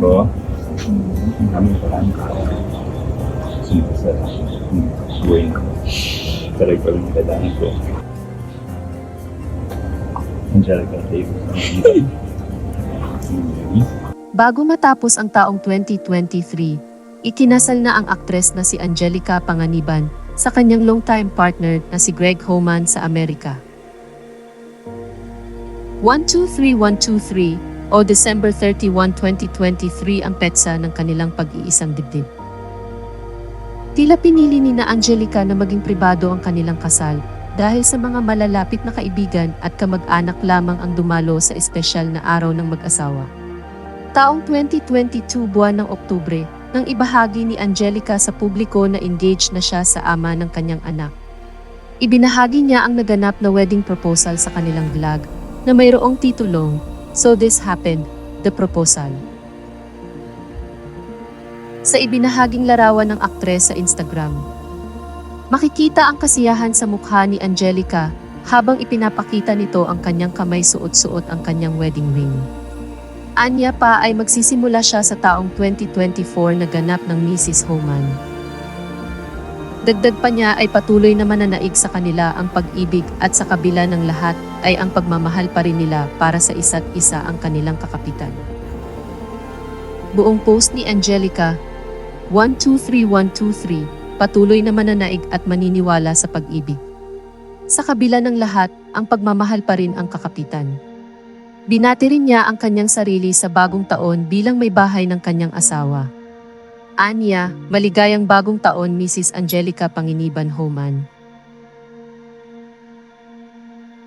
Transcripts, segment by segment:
ko. Kami parang sino sa buhay ko. Talagang ko yung kailangan ko. Angelica, thank you. Bago matapos ang taong 2023, ikinasal na ang aktres na si Angelica Panganiban sa kanyang longtime partner na si Greg Homan sa Amerika. 123123 o December 31, 2023 ang petsa ng kanilang pag-iisang dibdib. Tila pinili ni na Angelica na maging pribado ang kanilang kasal dahil sa mga malalapit na kaibigan at kamag-anak lamang ang dumalo sa espesyal na araw ng mag-asawa. Taong 2022 buwan ng Oktubre, nang ibahagi ni Angelica sa publiko na engaged na siya sa ama ng kanyang anak. Ibinahagi niya ang naganap na wedding proposal sa kanilang vlog na mayroong titulong, "So This Happened, The Proposal." Sa ibinahaging larawan ng aktres sa Instagram, makikita ang kasiyahan sa mukha ni Angelica habang ipinapakita nito ang kanyang kamay suot-suot ang kanyang wedding ring. Anya pa ay magsisimula siya sa taong 2024 na ganap ng Mrs. Homan. Dagdag pa niya ay patuloy na mananaig sa kanila ang pag-ibig at sa kabila ng lahat ay ang pagmamahal pa rin nila para sa isa't isa ang kanilang kakapitan. Buong post ni Angelica, 123123, patuloy na mananaig at maniniwala sa pag-ibig. Sa kabila ng lahat, ang pagmamahal pa rin ang kakapitan. Binati rin niya ang kanyang sarili sa bagong taon bilang may bahay ng kanyang asawa. Anya, maligayang bagong taon Mrs. Angelica Panganiban Homan.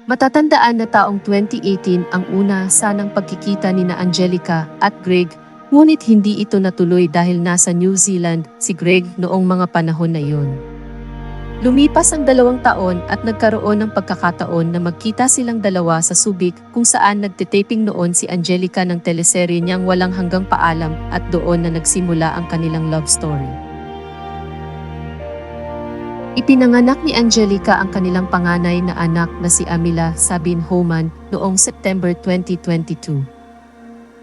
Matatandaan na taong 2018 ang una sanang pagkikita ni na Angelica at Greg, ngunit hindi ito natuloy dahil nasa New Zealand si Greg noong mga panahon na iyon. Lumipas ang 2 taon at nagkaroon ng pagkakataon na magkita silang dalawa sa Subic kung saan nagtitaping noon si Angelica ng teleserye niyang Walang Hanggang Paalam at doon na nagsimula ang kanilang love story. Ipinanganak ni Angelica ang kanilang panganay na anak na si Amila Sabin Homan noong September 2022.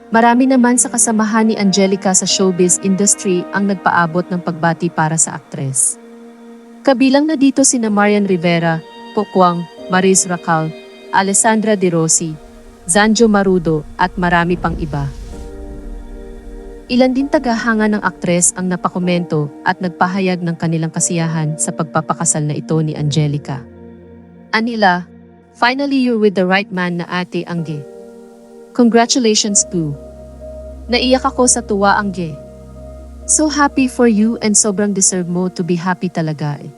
Marami naman sa kasamahan ni Angelica sa showbiz industry ang nagpaabot ng pagbati para sa aktres. Kabilang na dito sina Marian Rivera, Pokwang, Maris Racal, Alessandra De Rossi, Zanjo Marudo at marami pang iba. Ilan din tagahanga ng aktres ang napakomento at nagpahayag ng kanilang kasiyahan sa pagpapakasal na ito ni Angelica. Anila, "Finally you're with the right man na Ate Angge. Congratulations Poo. Naiyak ako sa tuwa Angge. So happy for you and sobrang deserve mo to be happy talaga eh."